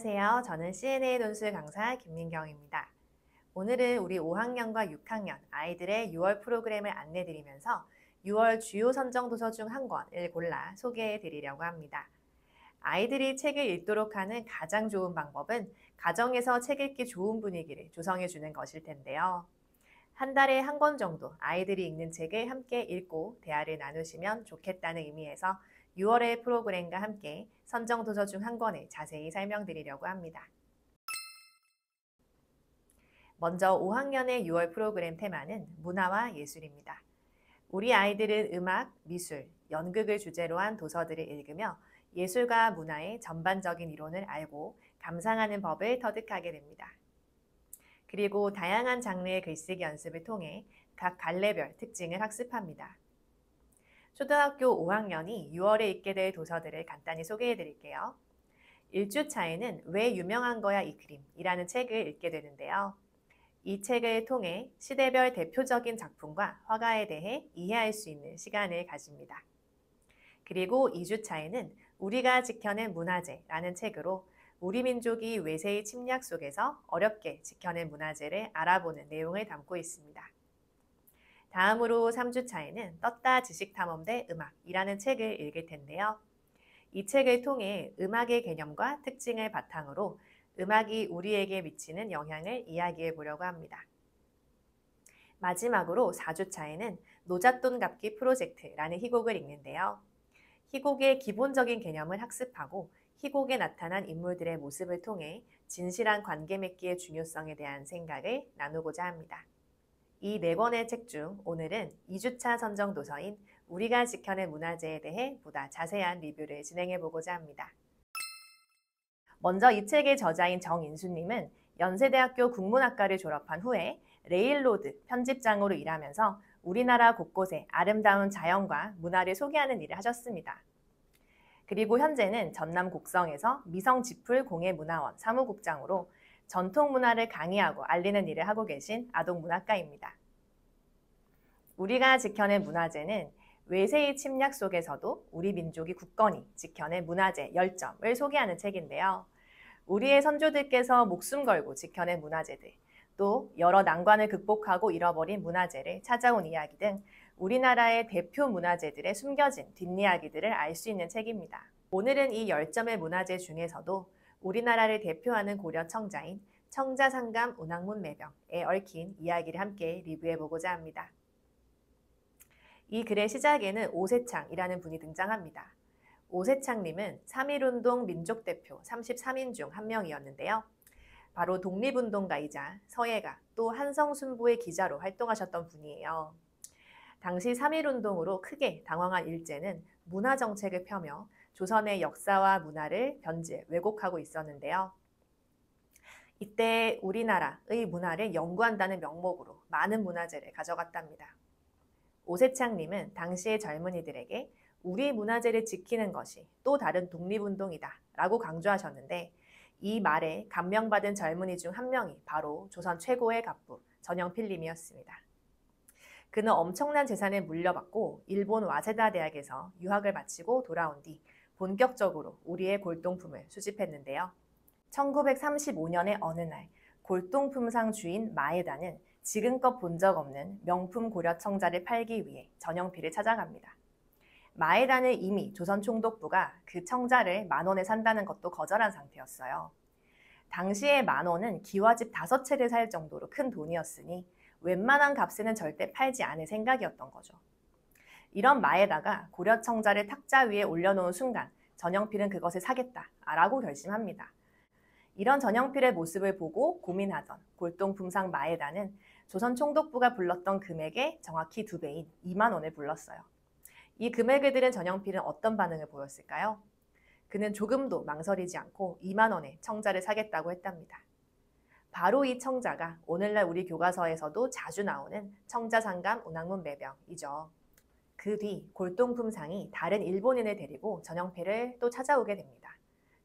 안녕하세요. 저는 CNA 논술 강사 김민경입니다. 오늘은 우리 5학년과 6학년 아이들의 6월 프로그램을 안내드리면서 6월 주요 선정 도서 중 한 권을 골라 소개해 드리려고 합니다. 아이들이 책을 읽도록 하는 가장 좋은 방법은 가정에서 책 읽기 좋은 분위기를 조성해 주는 것일 텐데요. 한 달에 한 권 정도 아이들이 읽는 책을 함께 읽고 대화를 나누시면 좋겠다는 의미에서 6월의 프로그램과 함께 선정 도서 중 한 권을 자세히 설명드리려고 합니다. 먼저 5학년의 6월 프로그램 테마는 문화와 예술입니다. 우리 아이들은 음악, 미술, 연극을 주제로 한 도서들을 읽으며 예술과 문화의 전반적인 이론을 알고 감상하는 법을 터득하게 됩니다. 그리고 다양한 장르의 글쓰기 연습을 통해 각 갈래별 특징을 학습합니다. 초등학교 5학년이 6월에 읽게 될 도서들을 간단히 소개해 드릴게요. 1주차에는 왜 유명한 거야 이 그림이라는 책을 읽게 되는데요. 이 책을 통해 시대별 대표적인 작품과 화가에 대해 이해할 수 있는 시간을 가집니다. 그리고 2주차에는 우리가 지켜낸 문화재라는 책으로 우리 민족이 외세의 침략 속에서 어렵게 지켜낸 문화재를 알아보는 내용을 담고 있습니다. 다음으로 3주차에는 떴다 지식탐험대 음악이라는 책을 읽을 텐데요. 이 책을 통해 음악의 개념과 특징을 바탕으로 음악이 우리에게 미치는 영향을 이야기해 보려고 합니다. 마지막으로 4주차에는 노잣돈 갚기 프로젝트라는 희곡을 읽는데요. 희곡의 기본적인 개념을 학습하고 희곡에 나타난 인물들의 모습을 통해 진실한 관계 맺기의 중요성에 대한 생각을 나누고자 합니다. 이 4권의 책 중 오늘은 2주차 선정 도서인 우리가 지켜낸 문화재에 대해 보다 자세한 리뷰를 진행해 보고자 합니다. 먼저 이 책의 저자인 정인수님은 연세대학교 국문학과를 졸업한 후에 레일로드 편집장으로 일하면서 우리나라 곳곳에 아름다운 자연과 문화를 소개하는 일을 하셨습니다. 그리고 현재는 전남 곡성에서 미성지풀공예문화원 사무국장으로 전통 문화를 강의하고 알리는 일을 하고 계신 아동문학가입니다. 우리가 지켜낸 문화재는 외세의 침략 속에서도 우리 민족이 굳건히 지켜낸 문화재 10점을 소개하는 책인데요. 우리의 선조들께서 목숨 걸고 지켜낸 문화재들, 또 여러 난관을 극복하고 잃어버린 문화재를 찾아온 이야기 등 우리나라의 대표 문화재들의 숨겨진 뒷이야기들을 알 수 있는 책입니다. 오늘은 이 10점의 문화재 중에서도 우리나라를 대표하는 고려 청자인 청자상감 운항문매병에 얽힌 이야기를 함께 리뷰해보고자 합니다. 이 글의 시작에는 오세창이라는 분이 등장합니다. 오세창님은 3.1운동 민족대표 33인 중 한 명이었는데요. 바로 독립운동가이자 서예가 또 한성순보의 기자로 활동하셨던 분이에요. 당시 3.1운동으로 크게 당황한 일제는 문화정책을 펴며 조선의 역사와 문화를 변질, 왜곡하고 있었는데요. 이때 우리나라의 문화를 연구한다는 명목으로 많은 문화재를 가져갔답니다. 오세창님은 당시의 젊은이들에게 우리 문화재를 지키는 것이 또 다른 독립운동이다 라고 강조하셨는데 이 말에 감명받은 젊은이 중 한 명이 바로 조선 최고의 갑부 전영필님이었습니다. 그는 엄청난 재산을 물려받고 일본 와세다 대학에서 유학을 마치고 돌아온 뒤 본격적으로 우리의 골동품을 수집했는데요. 1935년의 어느 날 골동품상 주인 마에다는 지금껏 본 적 없는 명품 고려 청자를 팔기 위해 전영필을 찾아갑니다. 마에다는 이미 조선 총독부가 그 청자를 10,000원에 산다는 것도 거절한 상태였어요. 당시의 10,000원은 기와집 5채를 살 정도로 큰 돈이었으니 웬만한 값에는 절대 팔지 않을 생각이었던 거죠. 이런 마에다가 고려 청자를 탁자 위에 올려놓은 순간 전영필은 그것을 사겠다라고 결심합니다. 이런 전영필의 모습을 보고 고민하던 골동품상 마에다는 조선 총독부가 불렀던 금액의 정확히 2배인 20,000원을 불렀어요. 이 금액을 들은 전영필은 어떤 반응을 보였을까요? 그는 조금도 망설이지 않고 20,000원에 청자를 사겠다고 했답니다. 바로 이 청자가 오늘날 우리 교과서에서도 자주 나오는 청자상감 운항문매병이죠. 그 뒤 골동품상이 다른 일본인을 데리고 전영필을 또 찾아오게 됩니다.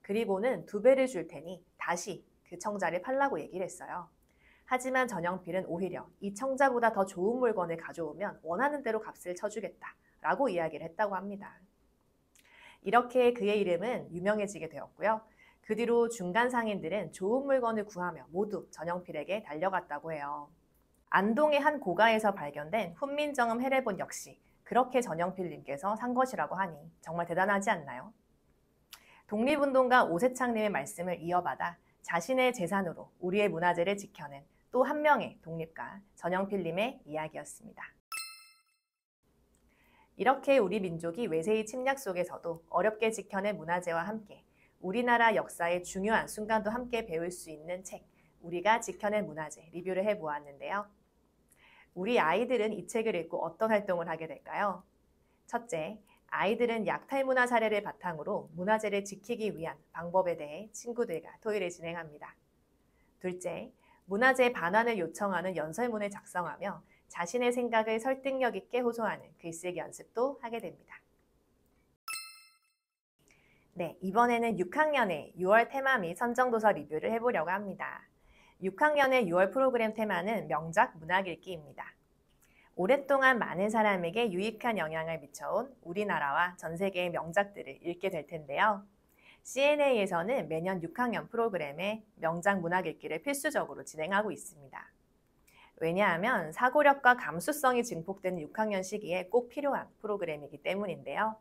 그리고는 2배를 줄 테니 다시 그 청자를 팔라고 얘기를 했어요. 하지만 전영필은 오히려 이 청자보다 더 좋은 물건을 가져오면 원하는 대로 값을 쳐주겠다라고 이야기를 했다고 합니다. 이렇게 그의 이름은 유명해지게 되었고요. 그 뒤로 중간 상인들은 좋은 물건을 구하며 모두 전영필에게 달려갔다고 해요. 안동의 한 고가에서 발견된 훈민정음 해례본 역시 그렇게 전영필님께서 산 것이라고 하니 정말 대단하지 않나요? 독립운동가 오세창님의 말씀을 이어받아 자신의 재산으로 우리의 문화재를 지켜낸 또 한 명의 독립가 전영필님의 이야기였습니다. 이렇게 우리 민족이 외세의 침략 속에서도 어렵게 지켜낸 문화재와 함께 우리나라 역사의 중요한 순간도 함께 배울 수 있는 책, 우리가 지켜낸 문화재 리뷰를 해보았는데요. 우리 아이들은 이 책을 읽고 어떤 활동을 하게 될까요? 첫째, 아이들은 약탈 문화 사례를 바탕으로 문화재를 지키기 위한 방법에 대해 친구들과 토의를 진행합니다. 둘째, 문화재 반환을 요청하는 연설문을 작성하며 자신의 생각을 설득력 있게 호소하는 글쓰기 연습도 하게 됩니다. 네, 이번에는 6학년의 6월 테마 및 선정도서 리뷰를 해보려고 합니다. 6학년의 6월 프로그램 테마는 명작 문학 읽기입니다. 오랫동안 많은 사람에게 유익한 영향을 미쳐온 우리나라와 전 세계의 명작들을 읽게 될 텐데요. CNA에서는 매년 6학년 프로그램에 명작 문학 읽기를 필수적으로 진행하고 있습니다. 왜냐하면 사고력과 감수성이 증폭되는 6학년 시기에 꼭 필요한 프로그램이기 때문인데요.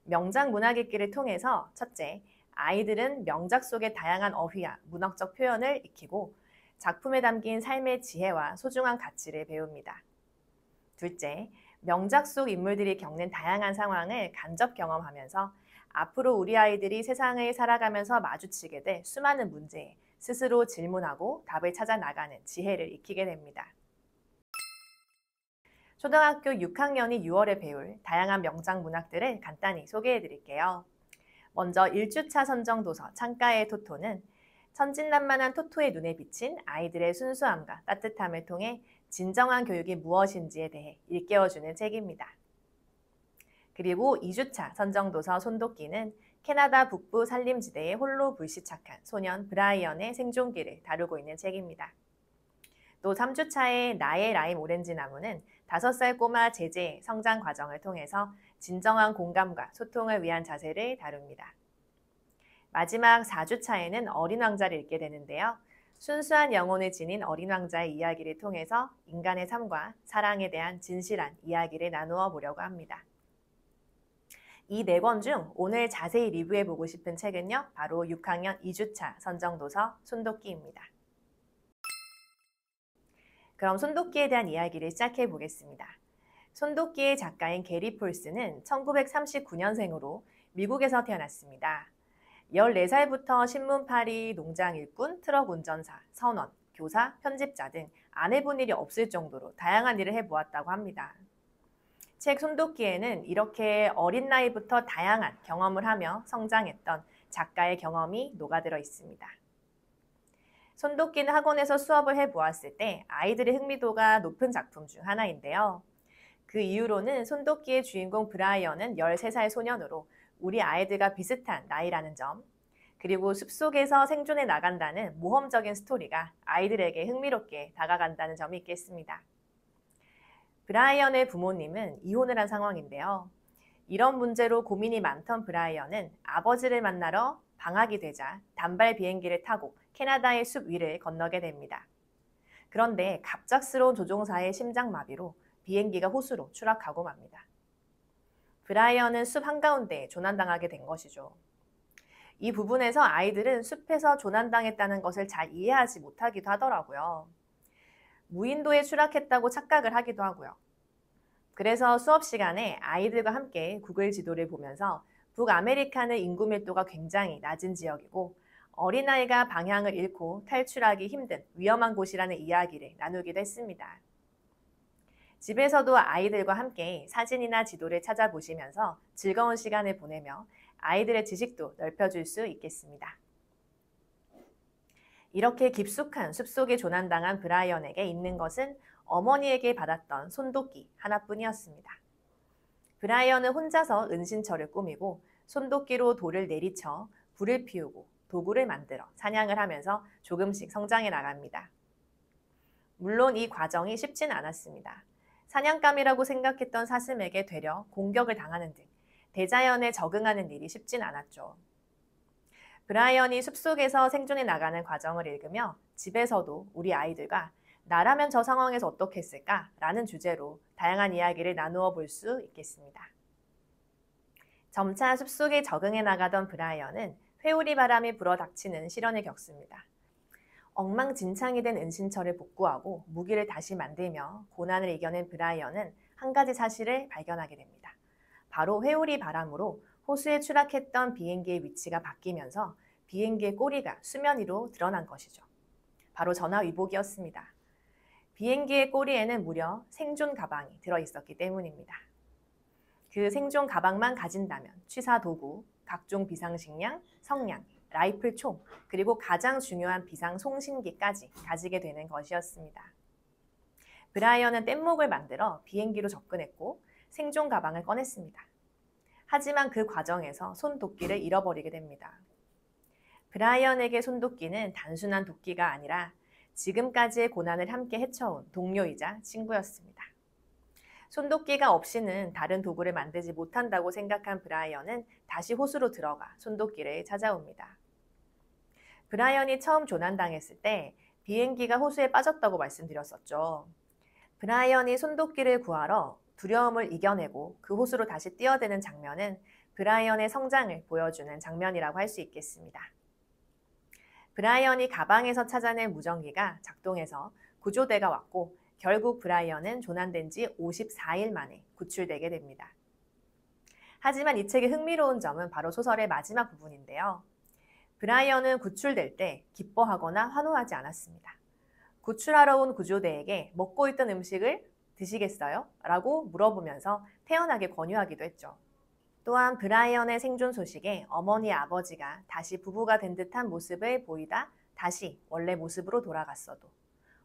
명작 문학 읽기를 통해서 첫째, 아이들은 명작 속의 다양한 어휘와 문학적 표현을 익히고 작품에 담긴 삶의 지혜와 소중한 가치를 배웁니다. 둘째, 명작 속 인물들이 겪는 다양한 상황을 간접 경험하면서 앞으로 우리 아이들이 세상을 살아가면서 마주치게 될 수많은 문제에 스스로 질문하고 답을 찾아 나가는 지혜를 익히게 됩니다. 초등학교 6학년이 6월에 배울 다양한 명작 문학들을 간단히 소개해 드릴게요. 먼저 1주차 선정도서 창가의 토토는 천진난만한 토토의 눈에 비친 아이들의 순수함과 따뜻함을 통해 진정한 교육이 무엇인지에 대해 일깨워주는 책입니다. 그리고 2주차 선정도서 손도끼는 캐나다 북부 산림지대에 홀로 불시착한 소년 브라이언의 생존기를 다루고 있는 책입니다. 또 3주차의 나의 라임 오렌지 나무는 5살 꼬마 제제의 성장 과정을 통해서 진정한 공감과 소통을 위한 자세를 다룹니다. 마지막 4주차에는 어린 왕자를 읽게 되는데요. 순수한 영혼을 지닌 어린 왕자의 이야기를 통해서 인간의 삶과 사랑에 대한 진실한 이야기를 나누어 보려고 합니다. 이 4권 중 오늘 자세히 리뷰해보고 싶은 책은요, 바로 6학년 2주차 선정도서 손도끼입니다. 그럼 손도끼에 대한 이야기를 시작해 보겠습니다. 손도끼의 작가인 게리 폴스는 1939년생으로 미국에서 태어났습니다. 14살부터 신문팔이, 농장 일꾼, 트럭 운전사, 선원, 교사, 편집자 등 안 해본 일이 없을 정도로 다양한 일을 해보았다고 합니다. 책 손도끼에는 이렇게 어린 나이부터 다양한 경험을 하며 성장했던 작가의 경험이 녹아들어 있습니다. 손도끼는 학원에서 수업을 해보았을 때 아이들의 흥미도가 높은 작품 중 하나인데요. 그 이유로는 손도끼의 주인공 브라이언은 13살 소년으로 우리 아이들과 비슷한 나이라는 점, 그리고 숲속에서 생존해 나간다는 모험적인 스토리가 아이들에게 흥미롭게 다가간다는 점이 있겠습니다. 브라이언의 부모님은 이혼을 한 상황인데요. 이런 문제로 고민이 많던 브라이언은 아버지를 만나러 방학이 되자 단발 비행기를 타고 캐나다의 숲 위를 건너게 됩니다. 그런데 갑작스러운 조종사의 심장마비로 비행기가 호수로 추락하고 맙니다. 브라이언은 숲 한가운데에 조난당하게 된 것이죠. 이 부분에서 아이들은 숲에서 조난당했다는 것을 잘 이해하지 못하기도 하더라고요. 무인도에 추락했다고 착각을 하기도 하고요. 그래서 수업 시간에 아이들과 함께 구글 지도를 보면서 북아메리카는 인구 밀도가 굉장히 낮은 지역이고 어린아이가 방향을 잃고 탈출하기 힘든 위험한 곳이라는 이야기를 나누기도 했습니다. 집에서도 아이들과 함께 사진이나 지도를 찾아보시면서 즐거운 시간을 보내며 아이들의 지식도 넓혀줄 수 있겠습니다. 이렇게 깊숙한 숲속에 조난당한 브라이언에게 있는 것은 어머니에게 받았던 손도끼 하나뿐이었습니다. 브라이언은 혼자서 은신처를 꾸미고 손도끼로 돌을 내리쳐 불을 피우고 도구를 만들어 사냥을 하면서 조금씩 성장해 나갑니다. 물론 이 과정이 쉽진 않았습니다. 사냥감이라고 생각했던 사슴에게 되려 공격을 당하는 등 대자연에 적응하는 일이 쉽진 않았죠. 브라이언이 숲속에서 생존해 나가는 과정을 읽으며 집에서도 우리 아이들과 나라면 저 상황에서 어떻게 했을까? 라는 주제로 다양한 이야기를 나누어 볼 수 있겠습니다. 점차 숲속에 적응해 나가던 브라이언은 회오리 바람이 불어 닥치는 시련을 겪습니다. 엉망진창이 된 은신처를 복구하고 무기를 다시 만들며 고난을 이겨낸 브라이언은 한 가지 사실을 발견하게 됩니다. 바로 회오리 바람으로 호수에 추락했던 비행기의 위치가 바뀌면서 비행기의 꼬리가 수면 위로 드러난 것이죠. 바로 전화위복이었습니다. 비행기의 꼬리에는 무려 생존 가방이 들어있었기 때문입니다. 그 생존 가방만 가진다면 취사 도구, 각종 비상식량, 성냥, 라이플 총, 그리고 가장 중요한 비상 송신기까지 가지게 되는 것이었습니다. 브라이언은 뗏목을 만들어 비행기로 접근했고 생존 가방을 꺼냈습니다. 하지만 그 과정에서 손도끼를 잃어버리게 됩니다. 브라이언에게 손도끼는 단순한 도끼가 아니라 지금까지의 고난을 함께 헤쳐온 동료이자 친구였습니다. 손도끼가 없이는 다른 도구를 만들지 못한다고 생각한 브라이언은 다시 호수로 들어가 손도끼를 찾아옵니다. 브라이언이 처음 조난당했을 때 비행기가 호수에 빠졌다고 말씀드렸었죠. 브라이언이 손도끼를 구하러 두려움을 이겨내고 그 호수로 다시 뛰어드는 장면은 브라이언의 성장을 보여주는 장면이라고 할 수 있겠습니다. 브라이언이 가방에서 찾아낸 무전기가 작동해서 구조대가 왔고 결국 브라이언은 조난된 지 54일 만에 구출되게 됩니다. 하지만 이 책의 흥미로운 점은 바로 소설의 마지막 부분인데요. 브라이언은 구출될 때 기뻐하거나 환호하지 않았습니다. 구출하러 온 구조대에게 먹고 있던 음식을 드시겠어요? 라고 물어보면서 태연하게 권유하기도 했죠. 또한 브라이언의 생존 소식에 어머니 아버지가 다시 부부가 된 듯한 모습을 보이다 다시 원래 모습으로 돌아갔어도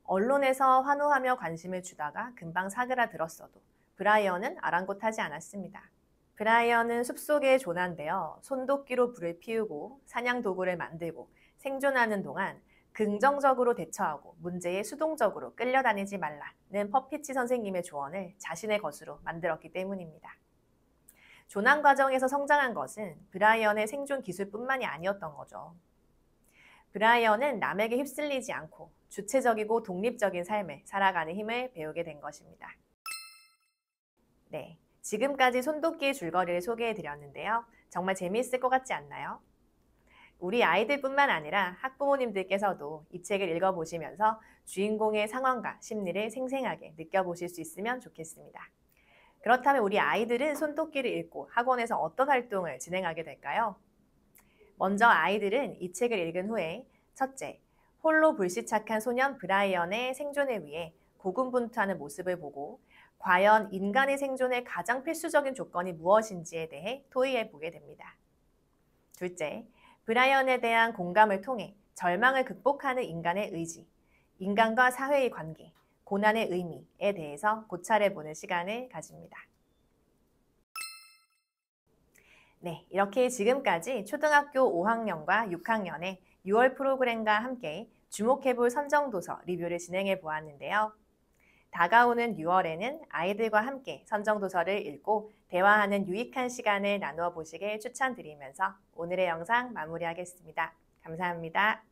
언론에서 환호하며 관심을 주다가 금방 사그라들었어도 브라이언은 아랑곳하지 않았습니다. 브라이언은 숲속에 조난되어 손도끼로 불을 피우고 사냥 도구를 만들고 생존하는 동안 긍정적으로 대처하고 문제에 수동적으로 끌려다니지 말라는 퍼피치 선생님의 조언을 자신의 것으로 만들었기 때문입니다. 조난 과정에서 성장한 것은 브라이언의 생존 기술뿐만이 아니었던 거죠. 브라이언은 남에게 휩쓸리지 않고 주체적이고 독립적인 삶을 살아가는 힘을 배우게 된 것입니다. 네, 지금까지 손도끼의 줄거리를 소개해드렸는데요. 정말 재미있을 것 같지 않나요? 우리 아이들뿐만 아니라 학부모님들께서도 이 책을 읽어보시면서 주인공의 상황과 심리를 생생하게 느껴보실 수 있으면 좋겠습니다. 그렇다면 우리 아이들은 손도끼를 읽고 학원에서 어떤 활동을 진행하게 될까요? 먼저 아이들은 이 책을 읽은 후에 첫째, 홀로 불시착한 소년 브라이언의 생존을 위해 고군분투하는 모습을 보고 과연 인간의 생존에 가장 필수적인 조건이 무엇인지에 대해 토의해보게 됩니다. 둘째, 브라이언에 대한 공감을 통해 절망을 극복하는 인간의 의지, 인간과 사회의 관계, 고난의 의미에 대해서 고찰해보는 시간을 가집니다. 네, 이렇게 지금까지 초등학교 5학년과 6학년의 6월 프로그램과 함께 주목해볼 선정도서 리뷰를 진행해 보았는데요. 다가오는 6월에는 아이들과 함께 선정도서를 읽고 대화하는 유익한 시간을 나누어 보시길 추천드리면서 오늘의 영상 마무리하겠습니다. 감사합니다.